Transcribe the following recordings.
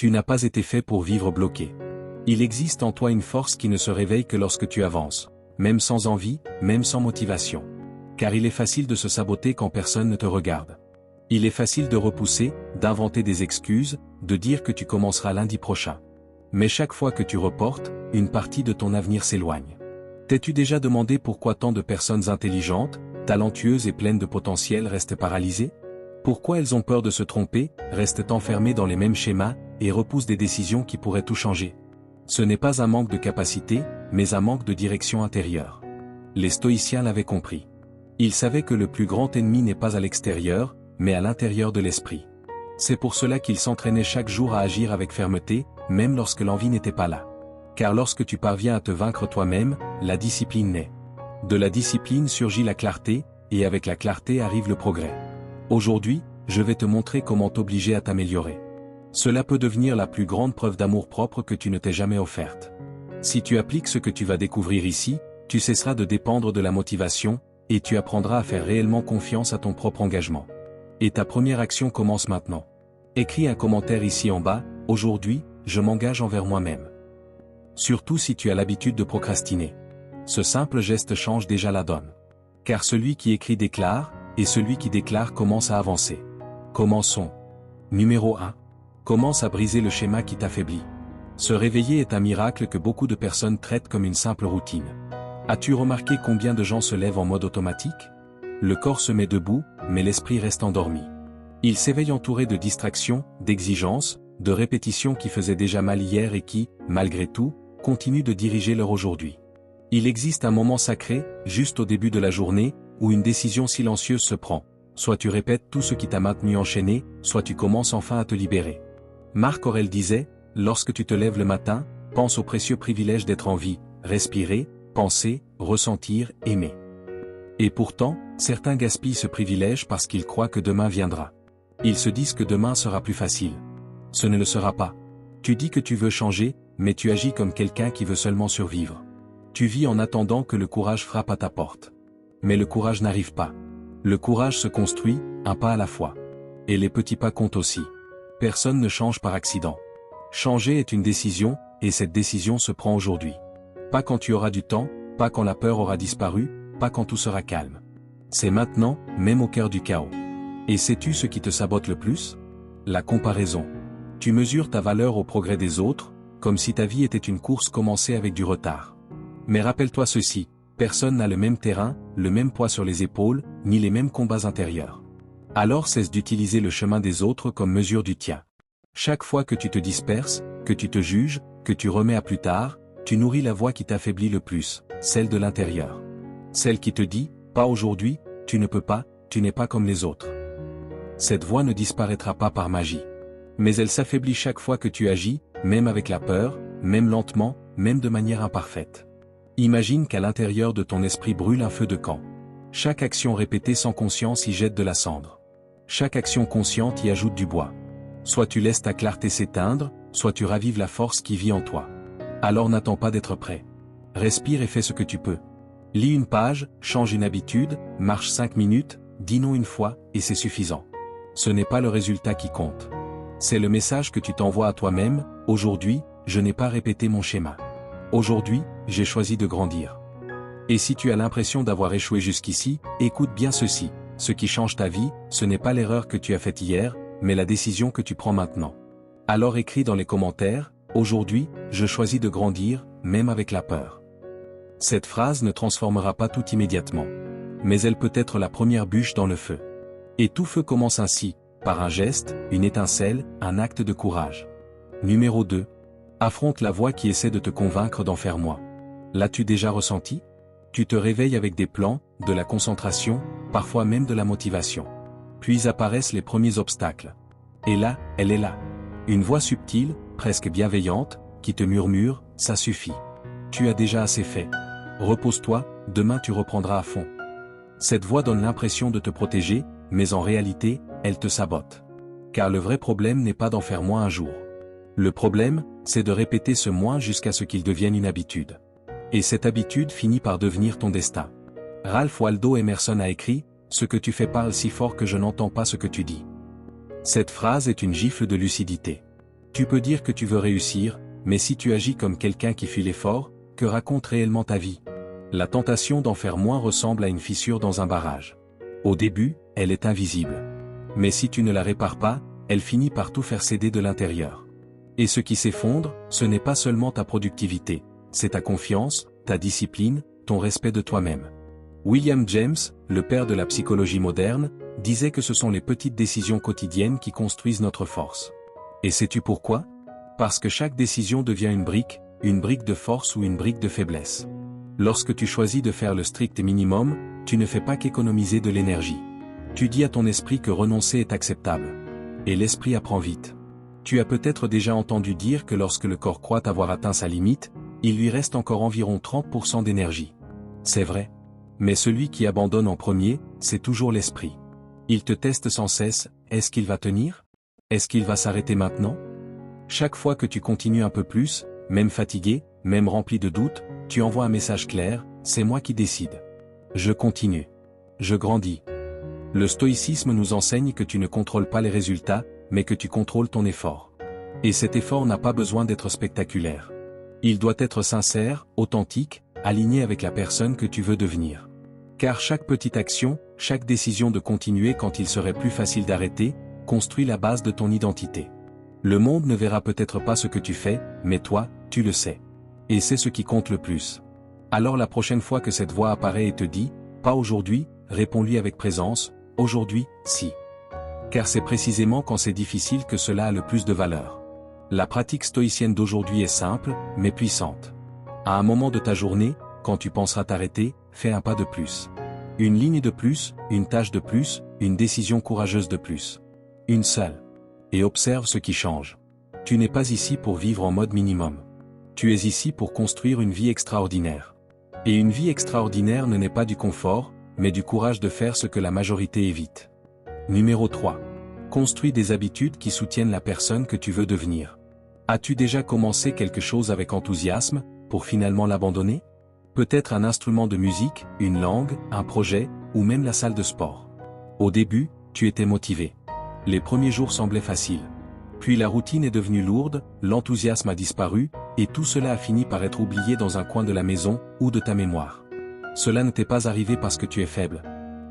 Tu n'as pas été fait pour vivre bloqué. Il existe en toi une force qui ne se réveille que lorsque tu avances, même sans envie, même sans motivation. Car il est facile de se saboter quand personne ne te regarde. Il est facile de repousser, d'inventer des excuses, de dire que tu commenceras lundi prochain. Mais chaque fois que tu reportes, une partie de ton avenir s'éloigne. T'es-tu déjà demandé pourquoi tant de personnes intelligentes, talentueuses et pleines de potentiel restent paralysées? Pourquoi elles ont peur de se tromper, restent enfermées dans les mêmes schémas, et repoussent des décisions qui pourraient tout changer? Ce n'est pas un manque de capacité, mais un manque de direction intérieure. Les stoïciens l'avaient compris. Ils savaient que le plus grand ennemi n'est pas à l'extérieur, mais à l'intérieur de l'esprit. C'est pour cela qu'ils s'entraînaient chaque jour à agir avec fermeté, même lorsque l'envie n'était pas là. Car lorsque tu parviens à te vaincre toi-même, la discipline naît. De la discipline surgit la clarté, et avec la clarté arrive le progrès. Aujourd'hui, je vais te montrer comment t'obliger à t'améliorer. Cela peut devenir la plus grande preuve d'amour-propre que tu ne t'es jamais offerte. Si tu appliques ce que tu vas découvrir ici, tu cesseras de dépendre de la motivation, et tu apprendras à faire réellement confiance à ton propre engagement. Et ta première action commence maintenant. Écris un commentaire ici en bas, aujourd'hui, je m'engage envers moi-même. Surtout si tu as l'habitude de procrastiner. Ce simple geste change déjà la donne. Car celui qui écrit déclare, et celui qui déclare commence à avancer. Commençons. Numéro 1. Commence à briser le schéma qui t'affaiblit. Se réveiller est un miracle que beaucoup de personnes traitent comme une simple routine. As-tu remarqué combien de gens se lèvent en mode automatique? Le corps se met debout, mais l'esprit reste endormi. Il s'éveille entouré de distractions, d'exigences, de répétitions qui faisaient déjà mal hier et qui, malgré tout, continuent de diriger leur aujourd'hui. Il existe un moment sacré, juste au début de la journée, où une décision silencieuse se prend. Soit tu répètes tout ce qui t'a maintenu enchaîné, soit tu commences enfin à te libérer. Marc Aurèle disait, « Lorsque tu te lèves le matin, pense au précieux privilège d'être en vie, respirer, penser, ressentir, aimer. » Et pourtant, certains gaspillent ce privilège parce qu'ils croient que demain viendra. Ils se disent que demain sera plus facile. Ce ne le sera pas. Tu dis que tu veux changer, mais tu agis comme quelqu'un qui veut seulement survivre. Tu vis en attendant que le courage frappe à ta porte. Mais le courage n'arrive pas. Le courage se construit, un pas à la fois. Et les petits pas comptent aussi. Personne ne change par accident. Changer est une décision, et cette décision se prend aujourd'hui. Pas quand tu auras du temps, pas quand la peur aura disparu, pas quand tout sera calme. C'est maintenant, même au cœur du chaos. Et sais-tu ce qui te sabote le plus? La comparaison. Tu mesures ta valeur au progrès des autres, comme si ta vie était une course commencée avec du retard. Mais rappelle-toi ceci, personne n'a le même terrain, le même poids sur les épaules, ni les mêmes combats intérieurs. Alors cesse d'utiliser le chemin des autres comme mesure du tien. Chaque fois que tu te disperses, que tu te juges, que tu remets à plus tard, tu nourris la voix qui t'affaiblit le plus, celle de l'intérieur. Celle qui te dit, pas aujourd'hui, tu ne peux pas, tu n'es pas comme les autres. Cette voix ne disparaîtra pas par magie. Mais elle s'affaiblit chaque fois que tu agis, même avec la peur, même lentement, même de manière imparfaite. Imagine qu'à l'intérieur de ton esprit brûle un feu de camp. Chaque action répétée sans conscience y jette de la cendre. Chaque action consciente y ajoute du bois. Soit tu laisses ta clarté s'éteindre, soit tu ravives la force qui vit en toi. Alors n'attends pas d'être prêt. Respire et fais ce que tu peux. Lis une page, change une habitude, marche 5 minutes, dis non une fois, et c'est suffisant. Ce n'est pas le résultat qui compte. C'est le message que tu t'envoies à toi-même, aujourd'hui, je n'ai pas répété mon schéma. Aujourd'hui, j'ai choisi de grandir. Et si tu as l'impression d'avoir échoué jusqu'ici, écoute bien ceci, ce qui change ta vie, ce n'est pas l'erreur que tu as faite hier, mais la décision que tu prends maintenant. Alors écris dans les commentaires, aujourd'hui, je choisis de grandir, même avec la peur. Cette phrase ne transformera pas tout immédiatement. Mais elle peut être la première bûche dans le feu. Et tout feu commence ainsi, par un geste, une étincelle, un acte de courage. Numéro 2. Affronte la voix qui essaie de te convaincre d'en faire moins. L'as-tu déjà ressenti? Tu te réveilles avec des plans, de la concentration, parfois même de la motivation. Puis apparaissent les premiers obstacles. Et là, elle est là. Une voix subtile, presque bienveillante, qui te murmure, ça suffit. Tu as déjà assez fait. Repose-toi, demain tu reprendras à fond. Cette voix donne l'impression de te protéger, mais en réalité, elle te sabote. Car le vrai problème n'est pas d'en faire moins un jour. Le problème, c'est de répéter ce moins jusqu'à ce qu'il devienne une habitude. Et cette habitude finit par devenir ton destin. Ralph Waldo Emerson a écrit « Ce que tu fais parle si fort que je n'entends pas ce que tu dis ». Cette phrase est une gifle de lucidité. Tu peux dire que tu veux réussir, mais si tu agis comme quelqu'un qui fuit l'effort, que raconte réellement ta vie? La tentation d'en faire moins ressemble à une fissure dans un barrage. Au début, elle est invisible. Mais si tu ne la répares pas, elle finit par tout faire céder de l'intérieur. Et ce qui s'effondre, ce n'est pas seulement ta productivité, c'est ta confiance, ta discipline, ton respect de toi-même. William James, le père de la psychologie moderne, disait que ce sont les petites décisions quotidiennes qui construisent notre force. Et sais-tu pourquoi? Parce que chaque décision devient une brique de force ou une brique de faiblesse. Lorsque tu choisis de faire le strict minimum, tu ne fais pas qu'économiser de l'énergie. Tu dis à ton esprit que renoncer est acceptable. Et l'esprit apprend vite. Tu as peut-être déjà entendu dire que lorsque le corps croit avoir atteint sa limite, il lui reste encore environ 30% d'énergie. C'est vrai. Mais celui qui abandonne en premier, c'est toujours l'esprit. Il te teste sans cesse, est-ce qu'il va tenir? Est-ce qu'il va s'arrêter maintenant? Chaque fois que tu continues un peu plus, même fatigué, même rempli de doutes, tu envoies un message clair, c'est moi qui décide. Je continue. Je grandis. Le stoïcisme nous enseigne que tu ne contrôles pas les résultats, mais que tu contrôles ton effort. Et cet effort n'a pas besoin d'être spectaculaire. Il doit être sincère, authentique, aligné avec la personne que tu veux devenir. Car chaque petite action, chaque décision de continuer quand il serait plus facile d'arrêter, construit la base de ton identité. Le monde ne verra peut-être pas ce que tu fais, mais toi, tu le sais. Et c'est ce qui compte le plus. Alors la prochaine fois que cette voix apparaît et te dit, pas aujourd'hui, réponds-lui avec présence, aujourd'hui, si. Car c'est précisément quand c'est difficile que cela a le plus de valeur. La pratique stoïcienne d'aujourd'hui est simple, mais puissante. À un moment de ta journée, quand tu penseras t'arrêter, fais un pas de plus. Une ligne de plus, une tâche de plus, une décision courageuse de plus. Une seule. Et observe ce qui change. Tu n'es pas ici pour vivre en mode minimum. Tu es ici pour construire une vie extraordinaire. Et une vie extraordinaire ne naît pas du confort, mais du courage de faire ce que la majorité évite. Numéro 3. Construis des habitudes qui soutiennent la personne que tu veux devenir. As-tu déjà commencé quelque chose avec enthousiasme, pour finalement l'abandonner? Peut-être un instrument de musique, une langue, un projet, ou même la salle de sport. Au début, tu étais motivé. Les premiers jours semblaient faciles. Puis la routine est devenue lourde, l'enthousiasme a disparu, et tout cela a fini par être oublié dans un coin de la maison, ou de ta mémoire. Cela ne t'est pas arrivé parce que tu es faible.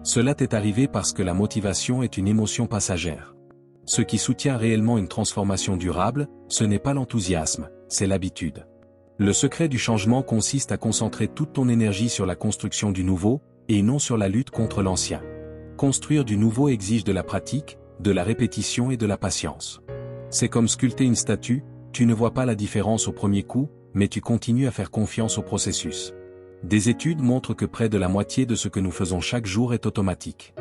Cela t'est arrivé parce que la motivation est une émotion passagère. Ce qui soutient réellement une transformation durable, ce n'est pas l'enthousiasme, c'est l'habitude. Le secret du changement consiste à concentrer toute ton énergie sur la construction du nouveau, et non sur la lutte contre l'ancien. Construire du nouveau exige de la pratique, de la répétition et de la patience. C'est comme sculpter une statue, tu ne vois pas la différence au premier coup, mais tu continues à faire confiance au processus. Des études montrent que près de la moitié de ce que nous faisons chaque jour est automatique.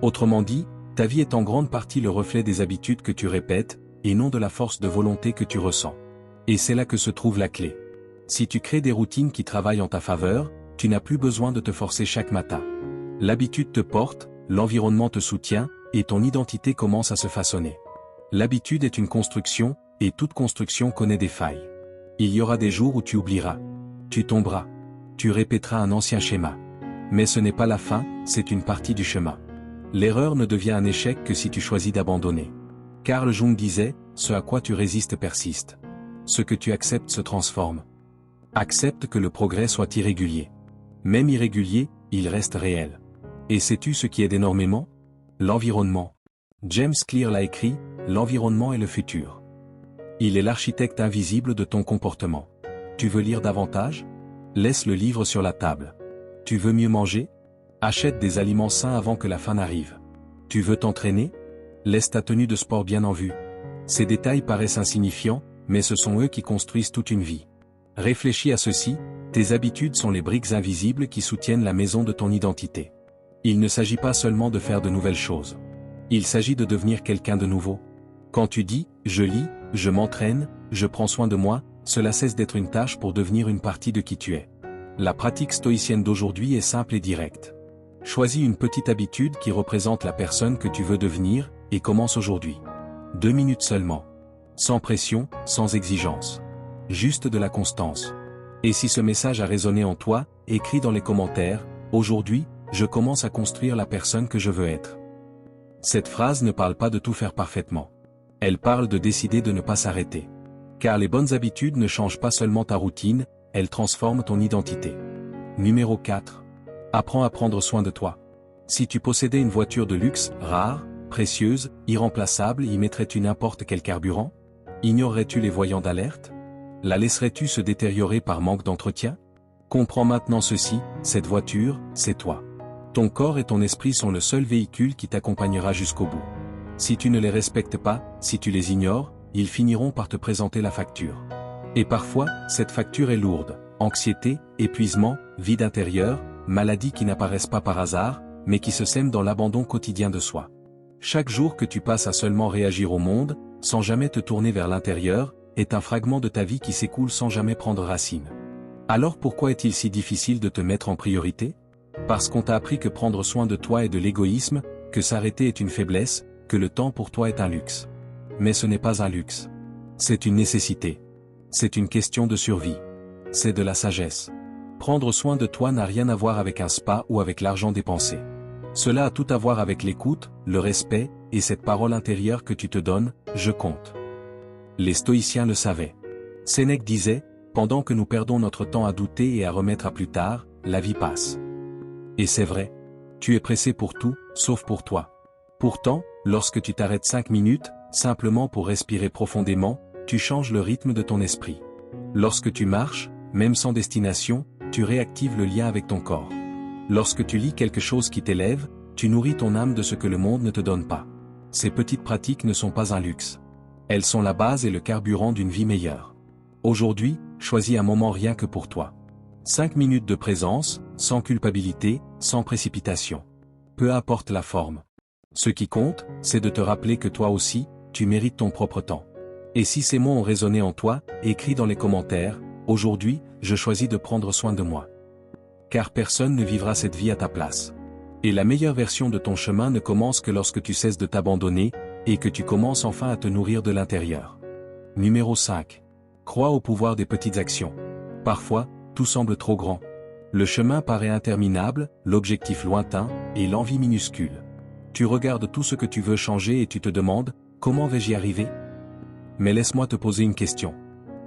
Autrement dit, ta vie est en grande partie le reflet des habitudes que tu répètes, et non de la force de volonté que tu ressens. Et c'est là que se trouve la clé. Si tu crées des routines qui travaillent en ta faveur, tu n'as plus besoin de te forcer chaque matin. L'habitude te porte, l'environnement te soutient, et ton identité commence à se façonner. L'habitude est une construction, et toute construction connaît des failles. Il y aura des jours où tu oublieras. Tu tomberas. Tu répéteras un ancien schéma. Mais ce n'est pas la fin, c'est une partie du chemin. L'erreur ne devient un échec que si tu choisis d'abandonner. Carl Jung disait, ce à quoi tu résistes persiste. Ce que tu acceptes se transforme. Accepte que le progrès soit irrégulier. Même irrégulier, il reste réel. Et sais-tu ce qui aide énormément? L'environnement. James Clear l'a écrit, l'environnement est le futur. Il est l'architecte invisible de ton comportement. Tu veux lire davantage? Laisse le livre sur la table. Tu veux mieux manger? Achète des aliments sains avant que la faim n'arrive. Tu veux t'entraîner? Laisse ta tenue de sport bien en vue. Ces détails paraissent insignifiants, mais ce sont eux qui construisent toute une vie. Réfléchis à ceci, tes habitudes sont les briques invisibles qui soutiennent la maison de ton identité. Il ne s'agit pas seulement de faire de nouvelles choses. Il s'agit de devenir quelqu'un de nouveau. Quand tu dis « je lis, je m'entraîne, je prends soin de moi », cela cesse d'être une tâche pour devenir une partie de qui tu es. La pratique stoïcienne d'aujourd'hui est simple et directe. Choisis une petite habitude qui représente la personne que tu veux devenir, et commence aujourd'hui. 2 minutes seulement. Sans pression, sans exigence. Juste de la constance. Et si ce message a résonné en toi, écris dans les commentaires, « Aujourd'hui, je commence à construire la personne que je veux être ». Cette phrase ne parle pas de tout faire parfaitement. Elle parle de décider de ne pas s'arrêter. Car les bonnes habitudes ne changent pas seulement ta routine, elles transforment ton identité. Numéro 4. Apprends à prendre soin de toi. Si tu possédais une voiture de luxe, rare, précieuse, irremplaçable, y mettrais-tu n'importe quel carburant? Ignorerais-tu les voyants d'alerte? La laisserais-tu se détériorer par manque d'entretien? Comprends maintenant ceci, cette voiture, c'est toi. Ton corps et ton esprit sont le seul véhicule qui t'accompagnera jusqu'au bout. Si tu ne les respectes pas, si tu les ignores, ils finiront par te présenter la facture. Et parfois, cette facture est lourde. Anxiété, épuisement, vide intérieur, maladies qui n'apparaissent pas par hasard, mais qui se sèment dans l'abandon quotidien de soi. Chaque jour que tu passes à seulement réagir au monde, sans jamais te tourner vers l'intérieur, est un fragment de ta vie qui s'écoule sans jamais prendre racine. Alors pourquoi est-il si difficile de te mettre en priorité? Parce qu'on t'a appris que prendre soin de toi est de l'égoïsme, que s'arrêter est une faiblesse, que le temps pour toi est un luxe. Mais ce n'est pas un luxe. C'est une nécessité. C'est une question de survie. C'est de la sagesse. Prendre soin de toi n'a rien à voir avec un spa ou avec l'argent dépensé. Cela a tout à voir avec l'écoute, le respect, et cette parole intérieure que tu te donnes, je compte. Les stoïciens le savaient. Sénèque disait, pendant que nous perdons notre temps à douter et à remettre à plus tard, la vie passe. Et c'est vrai. Tu es pressé pour tout, sauf pour toi. Pourtant, lorsque tu t'arrêtes 5 minutes, simplement pour respirer profondément, tu changes le rythme de ton esprit. Lorsque tu marches, même sans destination, tu réactives le lien avec ton corps. Lorsque tu lis quelque chose qui t'élève, tu nourris ton âme de ce que le monde ne te donne pas. Ces petites pratiques ne sont pas un luxe. Elles sont la base et le carburant d'une vie meilleure. Aujourd'hui, choisis un moment rien que pour toi. 5 minutes de présence, sans culpabilité, sans précipitation. Peu importe la forme. Ce qui compte, c'est de te rappeler que toi aussi, tu mérites ton propre temps. Et si ces mots ont résonné en toi, écris dans les commentaires, aujourd'hui, je choisis de prendre soin de moi. Car personne ne vivra cette vie à ta place. Et la meilleure version de ton chemin ne commence que lorsque tu cesses de t'abandonner, et que tu commences enfin à te nourrir de l'intérieur. Numéro 5. Crois au pouvoir des petites actions. Parfois, tout semble trop grand. Le chemin paraît interminable, l'objectif lointain, et l'envie minuscule. Tu regardes tout ce que tu veux changer et tu te demandes, comment vais-je y arriver? Mais laisse-moi te poser une question.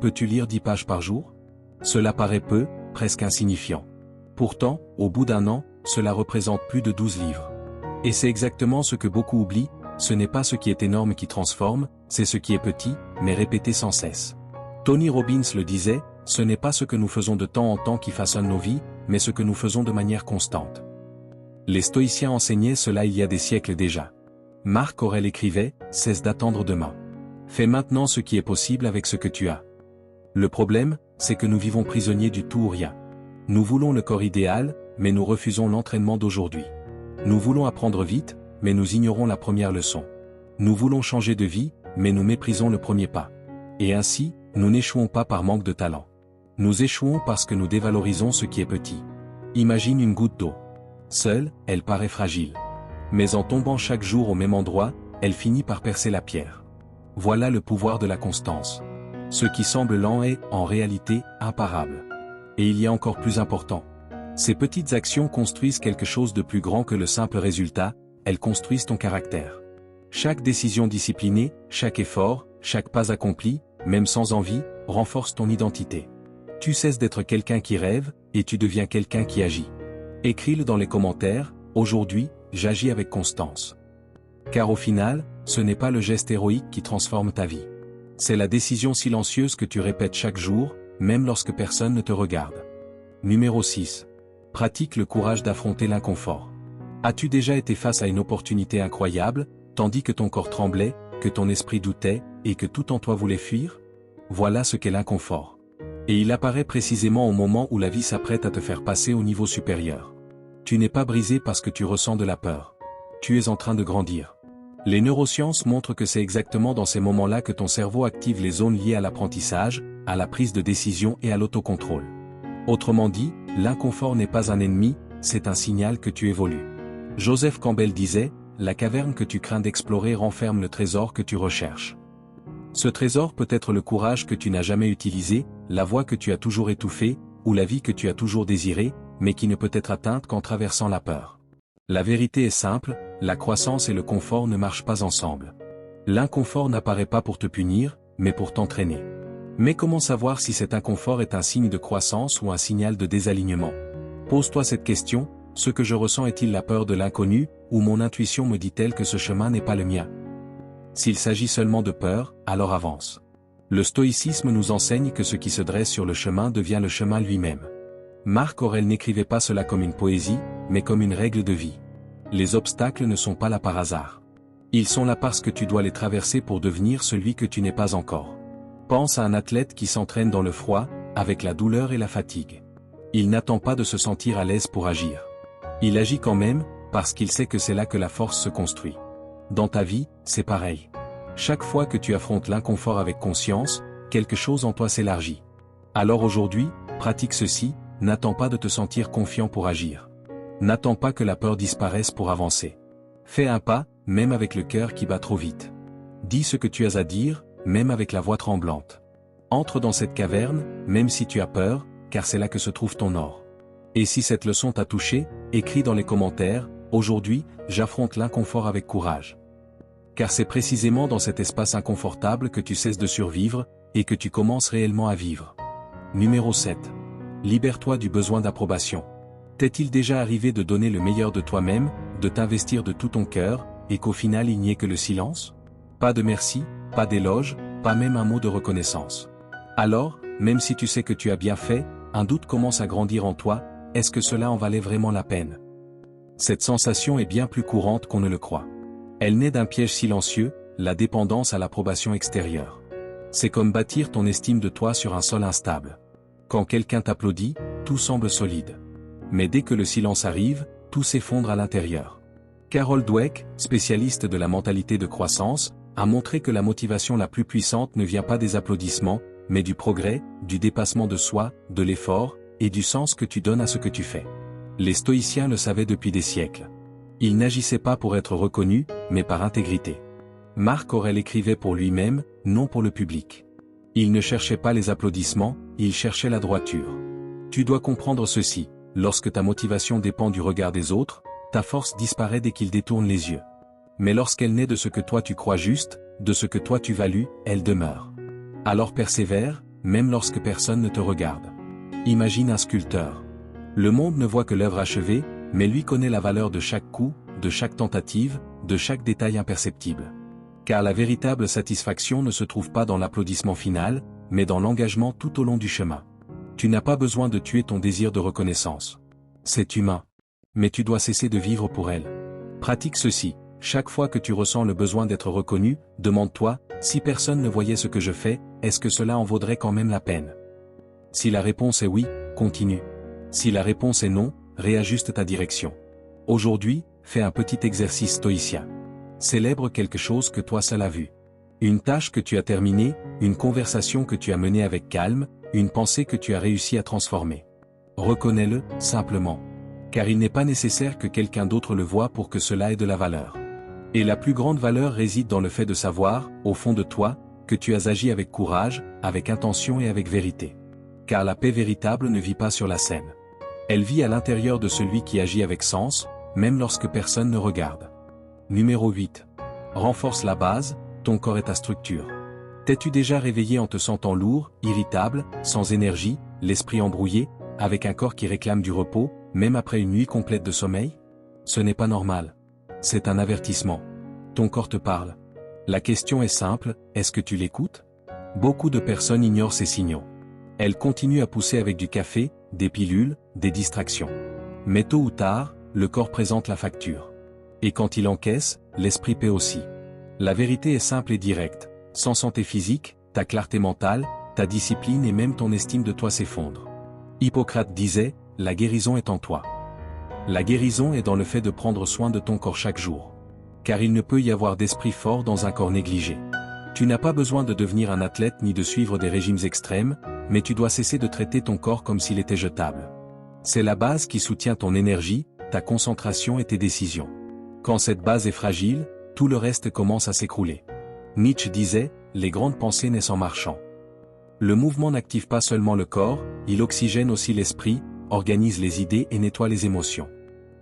Peux-tu lire 10 pages par jour? Cela paraît peu, presque insignifiant. Pourtant, au bout d'un an, cela représente plus de 12 livres. Et c'est exactement ce que beaucoup oublient, ce n'est pas ce qui est énorme qui transforme, c'est ce qui est petit, mais répété sans cesse. Tony Robbins le disait, ce n'est pas ce que nous faisons de temps en temps qui façonne nos vies, mais ce que nous faisons de manière constante. Les stoïciens enseignaient cela il y a des siècles déjà. Marc Aurèle écrivait, cesse d'attendre demain. Fais maintenant ce qui est possible avec ce que tu as. Le problème, c'est que nous vivons prisonniers du tout ou rien. Nous voulons le corps idéal, mais nous refusons l'entraînement d'aujourd'hui. Nous voulons apprendre vite, mais nous ignorons la première leçon. Nous voulons changer de vie, mais nous méprisons le premier pas. Et ainsi, nous n'échouons pas par manque de talent. Nous échouons parce que nous dévalorisons ce qui est petit. Imagine une goutte d'eau. Seule, elle paraît fragile. Mais en tombant chaque jour au même endroit, elle finit par percer la pierre. Voilà le pouvoir de la constance. Ce qui semble lent est, en réalité, imparable. Et il y a encore plus important. Ces petites actions construisent quelque chose de plus grand que le simple résultat, elles construisent ton caractère. Chaque décision disciplinée, chaque effort, chaque pas accompli, même sans envie, renforce ton identité. Tu cesses d'être quelqu'un qui rêve, et tu deviens quelqu'un qui agit. Écris-le dans les commentaires, aujourd'hui, j'agis avec constance. Car au final, ce n'est pas le geste héroïque qui transforme ta vie. C'est la décision silencieuse que tu répètes chaque jour, même lorsque personne ne te regarde. Numéro 6. Pratique le courage d'affronter l'inconfort. As-tu déjà été face à une opportunité incroyable, tandis que ton corps tremblait, que ton esprit doutait, et que tout en toi voulait fuir? Voilà ce qu'est l'inconfort. Et il apparaît précisément au moment où la vie s'apprête à te faire passer au niveau supérieur. Tu n'es pas brisé parce que tu ressens de la peur. Tu es en train de grandir. Les neurosciences montrent que c'est exactement dans ces moments-là que ton cerveau active les zones liées à l'apprentissage, à la prise de décision et à l'autocontrôle. Autrement dit, l'inconfort n'est pas un ennemi, c'est un signal que tu évolues. Joseph Campbell disait, la caverne que tu crains d'explorer renferme le trésor que tu recherches. Ce trésor peut être le courage que tu n'as jamais utilisé, la voix que tu as toujours étouffée, ou la vie que tu as toujours désirée, mais qui ne peut être atteinte qu'en traversant la peur. La vérité est simple, la croissance et le confort ne marchent pas ensemble. L'inconfort n'apparaît pas pour te punir, mais pour t'entraîner. Mais comment savoir si cet inconfort est un signe de croissance ou un signal de désalignement? Pose-toi cette question, ce que je ressens est-il la peur de l'inconnu, ou mon intuition me dit-elle que ce chemin n'est pas le mien? S'il s'agit seulement de peur, alors avance. Le stoïcisme nous enseigne que ce qui se dresse sur le chemin devient le chemin lui-même. Marc Aurèle n'écrivait pas cela comme une poésie, mais comme une règle de vie. Les obstacles ne sont pas là par hasard. Ils sont là parce que tu dois les traverser pour devenir celui que tu n'es pas encore. Pense à un athlète qui s'entraîne dans le froid, avec la douleur et la fatigue. Il n'attend pas de se sentir à l'aise pour agir. Il agit quand même, parce qu'il sait que c'est là que la force se construit. Dans ta vie, c'est pareil. Chaque fois que tu affrontes l'inconfort avec conscience, quelque chose en toi s'élargit. Alors aujourd'hui, pratique ceci, n'attends pas de te sentir confiant pour agir. N'attends pas que la peur disparaisse pour avancer. Fais un pas, même avec le cœur qui bat trop vite. Dis ce que tu as à dire, même avec la voix tremblante. Entre dans cette caverne, même si tu as peur, car c'est là que se trouve ton or. Et si cette leçon t'a touché, écris dans les commentaires, aujourd'hui, j'affronte l'inconfort avec courage. Car c'est précisément dans cet espace inconfortable que tu cesses de survivre, et que tu commences réellement à vivre. Numéro 7. Libère-toi du besoin d'approbation. T'est-il déjà arrivé de donner le meilleur de toi-même, de t'investir de tout ton cœur, et qu'au final il n'y ait que le silence? Pas de merci, pas d'éloge, pas même un mot de reconnaissance. Alors, même si tu sais que tu as bien fait, un doute commence à grandir en toi, est-ce que cela en valait vraiment la peine? Cette sensation est bien plus courante qu'on ne le croit. Elle naît d'un piège silencieux, la dépendance à l'approbation extérieure. C'est comme bâtir ton estime de toi sur un sol instable. Quand quelqu'un t'applaudit, tout semble solide. Mais dès que le silence arrive, tout s'effondre à l'intérieur. Carol Dweck, spécialiste de la mentalité de croissance, a montré que la motivation la plus puissante ne vient pas des applaudissements, mais du progrès, du dépassement de soi, de l'effort, et du sens que tu donnes à ce que tu fais. Les stoïciens le savaient depuis des siècles. Ils n'agissaient pas pour être reconnus, mais par intégrité. Marc Aurèle écrivait pour lui-même, non pour le public. Il ne cherchait pas les applaudissements, il cherchait la droiture. Tu dois comprendre ceci, lorsque ta motivation dépend du regard des autres, ta force disparaît dès qu'ils détournent les yeux. Mais lorsqu'elle naît de ce que toi tu crois juste, de ce que toi tu values, elle demeure. Alors persévère, même lorsque personne ne te regarde. Imagine un sculpteur. Le monde ne voit que l'œuvre achevée, mais lui connaît la valeur de chaque coup, de chaque tentative, de chaque détail imperceptible. Car la véritable satisfaction ne se trouve pas dans l'applaudissement final, mais dans l'engagement tout au long du chemin. Tu n'as pas besoin de tuer ton désir de reconnaissance. C'est humain. Mais tu dois cesser de vivre pour elle. Pratique ceci. Chaque fois que tu ressens le besoin d'être reconnu, demande-toi, si personne ne voyait ce que je fais, est-ce que cela en vaudrait quand même la peine? Si la réponse est oui, continue. Si la réponse est non, réajuste ta direction. Aujourd'hui, fais un petit exercice stoïcien. Célèbre quelque chose que toi seul as vu. Une tâche que tu as terminée, une conversation que tu as menée avec calme, une pensée que tu as réussi à transformer. Reconnais-le, simplement. Car il n'est pas nécessaire que quelqu'un d'autre le voie pour que cela ait de la valeur. Et la plus grande valeur réside dans le fait de savoir, au fond de toi, que tu as agi avec courage, avec intention et avec vérité. Car la paix véritable ne vit pas sur la scène. Elle vit à l'intérieur de celui qui agit avec sens, même lorsque personne ne regarde. Numéro 8. Renforce la base, ton corps est ta structure. T'es-tu déjà réveillé en te sentant lourd, irritable, sans énergie, l'esprit embrouillé, avec un corps qui réclame du repos, même après une nuit complète de sommeil? Ce n'est pas normal. C'est un avertissement. Ton corps te parle. La question est simple, est-ce que tu l'écoutes? Beaucoup de personnes ignorent ces signaux. Elles continuent à pousser avec du café, des pilules, des distractions. Mais tôt ou tard, le corps présente la facture. Et quand il encaisse, l'esprit paie aussi. La vérité est simple et directe. Sans santé physique, ta clarté mentale, ta discipline et même ton estime de toi s'effondrent. Hippocrate disait, la guérison est en toi. La guérison est dans le fait de prendre soin de ton corps chaque jour. Car il ne peut y avoir d'esprit fort dans un corps négligé. Tu n'as pas besoin de devenir un athlète ni de suivre des régimes extrêmes, mais tu dois cesser de traiter ton corps comme s'il était jetable. C'est la base qui soutient ton énergie, ta concentration et tes décisions. Quand cette base est fragile, tout le reste commence à s'écrouler. Nietzsche disait, les grandes pensées naissent en marchant. Le mouvement n'active pas seulement le corps, il oxygène aussi l'esprit, organise les idées et nettoie les émotions.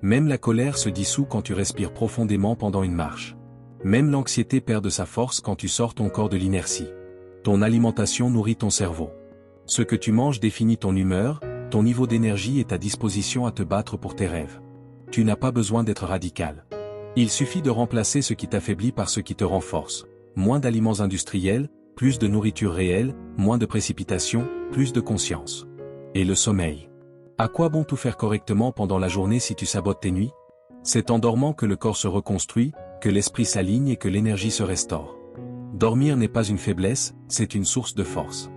Même la colère se dissout quand tu respires profondément pendant une marche. Même l'anxiété perd de sa force quand tu sors ton corps de l'inertie. Ton alimentation nourrit ton cerveau. Ce que tu manges définit ton humeur, ton niveau d'énergie et ta disposition à te battre pour tes rêves. Tu n'as pas besoin d'être radical. Il suffit de remplacer ce qui t'affaiblit par ce qui te renforce. Moins d'aliments industriels, plus de nourriture réelle, moins de précipitation, plus de conscience. Et le sommeil. À quoi bon tout faire correctement pendant la journée si tu sabotes tes nuits? C'est en dormant que le corps se reconstruit, que l'esprit s'aligne et que l'énergie se restaure. Dormir n'est pas une faiblesse, c'est une source de force.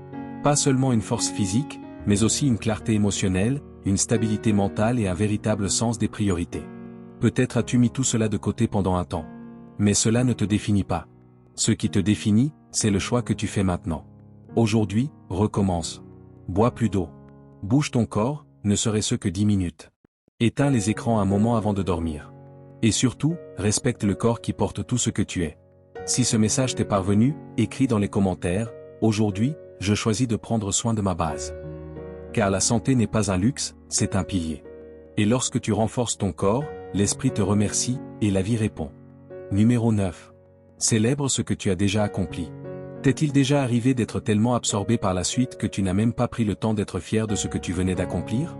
Pas seulement une force physique, mais aussi une clarté émotionnelle, une stabilité mentale et un véritable sens des priorités. Peut-être as-tu mis tout cela de côté pendant un temps. Mais cela ne te définit pas. Ce qui te définit, c'est le choix que tu fais maintenant. Aujourd'hui, recommence. Bois plus d'eau. Bouge ton corps, ne serait-ce que 10 minutes. Éteins les écrans un moment avant de dormir. Et surtout, respecte le corps qui porte tout ce que tu es. Si ce message t'est parvenu, écris dans les commentaires, aujourd'hui, je choisis de prendre soin de ma base. Car la santé n'est pas un luxe, c'est un pilier. Et lorsque tu renforces ton corps, l'esprit te remercie, et la vie répond. Numéro 9. Célèbre ce que tu as déjà accompli. T'est-il déjà arrivé d'être tellement absorbé par la suite que tu n'as même pas pris le temps d'être fier de ce que tu venais d'accomplir?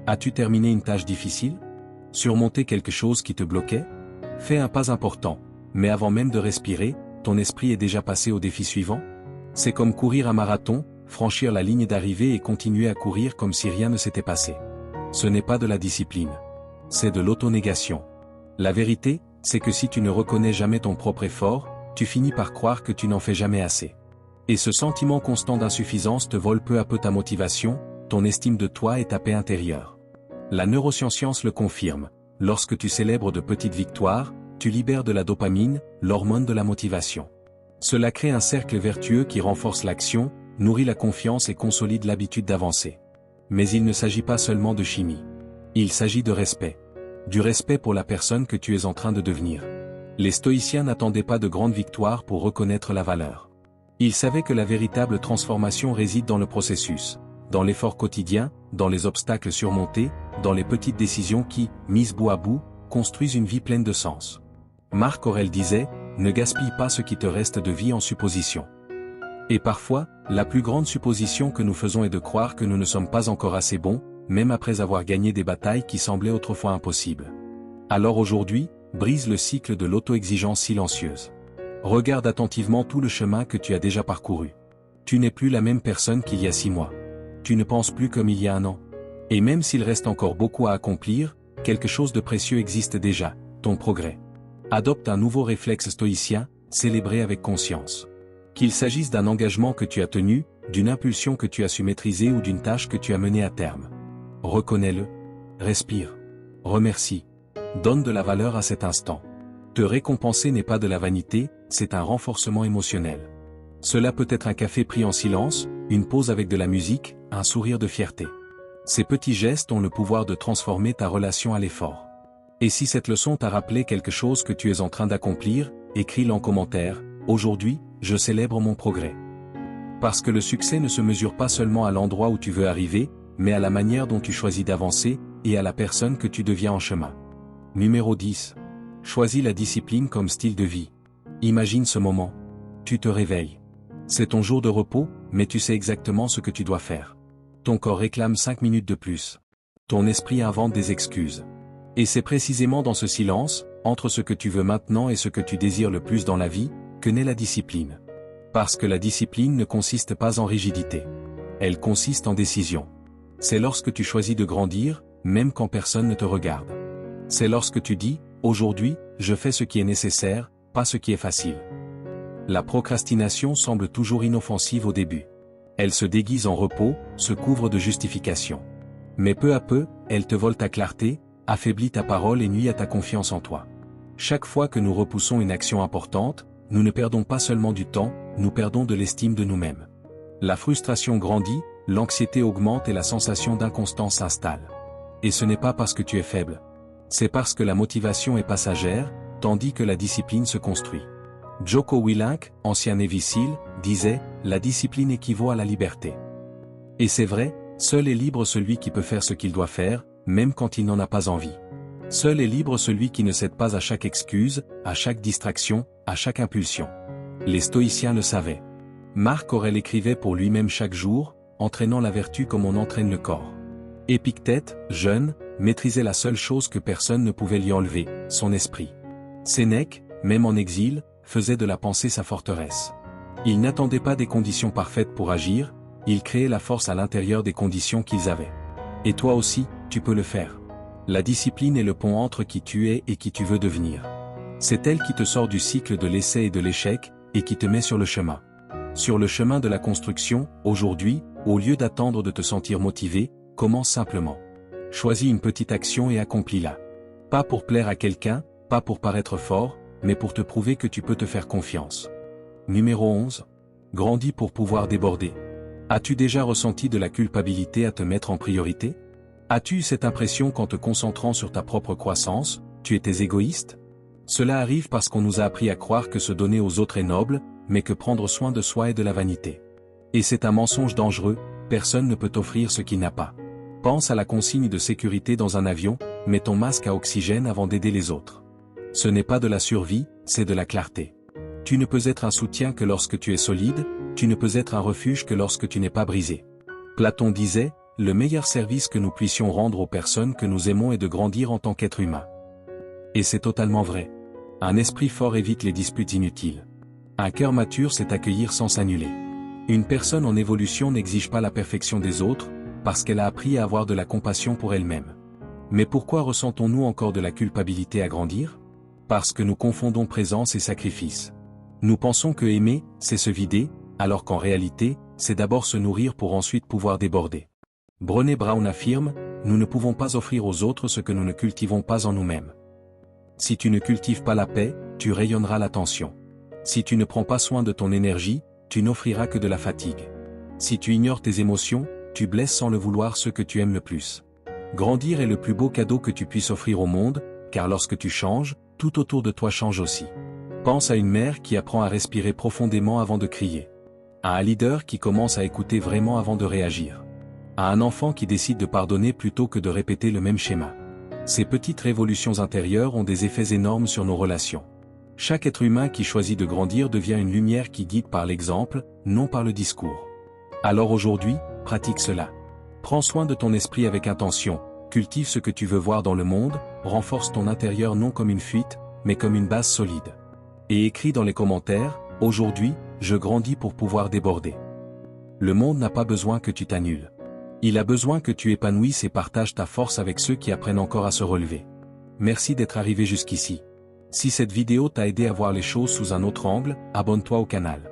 As-tu terminé une tâche difficile? Surmonté quelque chose qui te bloquait? Fais un pas important, mais avant même de respirer, ton esprit est déjà passé au défi suivant? C'est comme courir un marathon, franchir la ligne d'arrivée et continuer à courir comme si rien ne s'était passé. Ce n'est pas de la discipline. C'est de l'autonégation. La vérité, c'est que si tu ne reconnais jamais ton propre effort, tu finis par croire que tu n'en fais jamais assez. Et ce sentiment constant d'insuffisance te vole peu à peu ta motivation, ton estime de toi et ta paix intérieure. La neuroscience le confirme. Lorsque tu célèbres de petites victoires, tu libères de la dopamine, l'hormone de la motivation. Cela crée un cercle vertueux qui renforce l'action, nourrit la confiance et consolide l'habitude d'avancer. Mais il ne s'agit pas seulement de chimie. Il s'agit de respect. Du respect pour la personne que tu es en train de devenir. Les stoïciens n'attendaient pas de grandes victoires pour reconnaître la valeur. Ils savaient que la véritable transformation réside dans le processus, dans l'effort quotidien, dans les obstacles surmontés, dans les petites décisions qui, mises bout à bout, construisent une vie pleine de sens. Marc Aurèle disait, « Ne gaspille pas ce qui te reste de vie en supposition ». Et parfois, la plus grande supposition que nous faisons est de croire que nous ne sommes pas encore assez bons, même après avoir gagné des batailles qui semblaient autrefois impossibles. Alors aujourd'hui, brise le cycle de l'auto-exigence silencieuse. Regarde attentivement tout le chemin que tu as déjà parcouru. Tu n'es plus la même personne qu'il y a 6 mois. Tu ne penses plus comme il y a un an. Et même s'il reste encore beaucoup à accomplir, quelque chose de précieux existe déjà, ton progrès. Adopte un nouveau réflexe stoïcien, célébrer avec conscience. Qu'il s'agisse d'un engagement que tu as tenu, d'une impulsion que tu as su maîtriser ou d'une tâche que tu as menée à terme. Reconnais-le. Respire. Remercie. Donne de la valeur à cet instant. Te récompenser n'est pas de la vanité, c'est un renforcement émotionnel. Cela peut être un café pris en silence, une pause avec de la musique, un sourire de fierté. Ces petits gestes ont le pouvoir de transformer ta relation à l'effort. Et si cette leçon t'a rappelé quelque chose que tu es en train d'accomplir, écris-le en commentaire. Aujourd'hui, je célèbre mon progrès. Parce que le succès ne se mesure pas seulement à l'endroit où tu veux arriver, mais à la manière dont tu choisis d'avancer, et à la personne que tu deviens en chemin. Numéro 10. Choisis la discipline comme style de vie. Imagine ce moment. Tu te réveilles. C'est ton jour de repos, mais tu sais exactement ce que tu dois faire. Ton corps réclame 5 minutes de plus. Ton esprit invente des excuses. Et c'est précisément dans ce silence, entre ce que tu veux maintenant et ce que tu désires le plus dans la vie, que naît la discipline. Parce que la discipline ne consiste pas en rigidité. Elle consiste en décision. C'est lorsque tu choisis de grandir, même quand personne ne te regarde. C'est lorsque tu dis, aujourd'hui, je fais ce qui est nécessaire, pas ce qui est facile. La procrastination semble toujours inoffensive au début. Elle se déguise en repos, se couvre de justifications. Mais peu à peu, elle te vole ta clarté, affaiblit ta parole et nuit à ta confiance en toi. Chaque fois que nous repoussons une action importante, nous ne perdons pas seulement du temps, nous perdons de l'estime de nous-mêmes. La frustration grandit, l'anxiété augmente et la sensation d'inconstance s'installe. Et ce n'est pas parce que tu es faible. C'est parce que la motivation est passagère, tandis que la discipline se construit. Jocko Willink, ancien Navy SEAL, disait « La discipline équivaut à la liberté ». Et c'est vrai, seul est libre celui qui peut faire ce qu'il doit faire, même quand il n'en a pas envie. Seul est libre celui qui ne cède pas à chaque excuse, à chaque distraction, à chaque impulsion. Les stoïciens le savaient. Marc Aurèle écrivait pour lui-même chaque jour, entraînant la vertu comme on entraîne le corps. Épictète, jeune, maîtrisait la seule chose que personne ne pouvait lui enlever, son esprit. Sénèque, même en exil, faisait de la pensée sa forteresse. Il n'attendait pas des conditions parfaites pour agir, il créait la force à l'intérieur des conditions qu'ils avaient. Et toi aussi, tu peux le faire. La discipline est le pont entre qui tu es et qui tu veux devenir. C'est elle qui te sort du cycle de l'essai et de l'échec, et qui te met sur le chemin. Sur le chemin de la construction, aujourd'hui, au lieu d'attendre de te sentir motivé, commence simplement. Choisis une petite action et accomplis-la. Pas pour plaire à quelqu'un, pas pour paraître fort, mais pour te prouver que tu peux te faire confiance. Numéro 11. Grandis pour pouvoir déborder. As-tu déjà ressenti de la culpabilité à te mettre en priorité? As-tu eu cette impression qu'en te concentrant sur ta propre croissance, tu étais égoïste? Cela arrive parce qu'on nous a appris à croire que se donner aux autres est noble, mais que prendre soin de soi est de la vanité. Et c'est un mensonge dangereux, personne ne peut t'offrir ce qu'il n'a pas. Pense à la consigne de sécurité dans un avion, mets ton masque à oxygène avant d'aider les autres. Ce n'est pas de la survie, c'est de la clarté. Tu ne peux être un soutien que lorsque tu es solide, tu ne peux être un refuge que lorsque tu n'es pas brisé. Platon disait, le meilleur service que nous puissions rendre aux personnes que nous aimons est de grandir en tant qu'être humain. Et c'est totalement vrai. Un esprit fort évite les disputes inutiles. Un cœur mature sait accueillir sans s'annuler. Une personne en évolution n'exige pas la perfection des autres, parce qu'elle a appris à avoir de la compassion pour elle-même. Mais pourquoi ressentons-nous encore de la culpabilité à grandir? Parce que nous confondons présence et sacrifice. Nous pensons que aimer, c'est se vider, alors qu'en réalité, c'est d'abord se nourrir pour ensuite pouvoir déborder. Brené Brown affirme, nous ne pouvons pas offrir aux autres ce que nous ne cultivons pas en nous-mêmes. Si tu ne cultives pas la paix, tu rayonneras la tension. Si tu ne prends pas soin de ton énergie, tu n'offriras que de la fatigue. Si tu ignores tes émotions, tu blesses sans le vouloir ceux que tu aimes le plus. Grandir est le plus beau cadeau que tu puisses offrir au monde, car lorsque tu changes, tout autour de toi change aussi. Pense à une mère qui apprend à respirer profondément avant de crier. À un leader qui commence à écouter vraiment avant de réagir. À un enfant qui décide de pardonner plutôt que de répéter le même schéma. Ces petites révolutions intérieures ont des effets énormes sur nos relations. Chaque être humain qui choisit de grandir devient une lumière qui guide par l'exemple, non par le discours. Alors aujourd'hui, pratique cela. Prends soin de ton esprit avec intention, cultive ce que tu veux voir dans le monde, renforce ton intérieur non comme une fuite, mais comme une base solide. Et écris dans les commentaires, aujourd'hui, je grandis pour pouvoir déborder. Le monde n'a pas besoin que tu t'annules. Il a besoin que tu épanouisses et partages ta force avec ceux qui apprennent encore à se relever. Merci d'être arrivé jusqu'ici. Si cette vidéo t'a aidé à voir les choses sous un autre angle, abonne-toi au canal.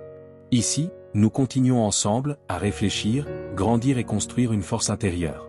Ici, nous continuons ensemble à réfléchir, grandir et construire une force intérieure.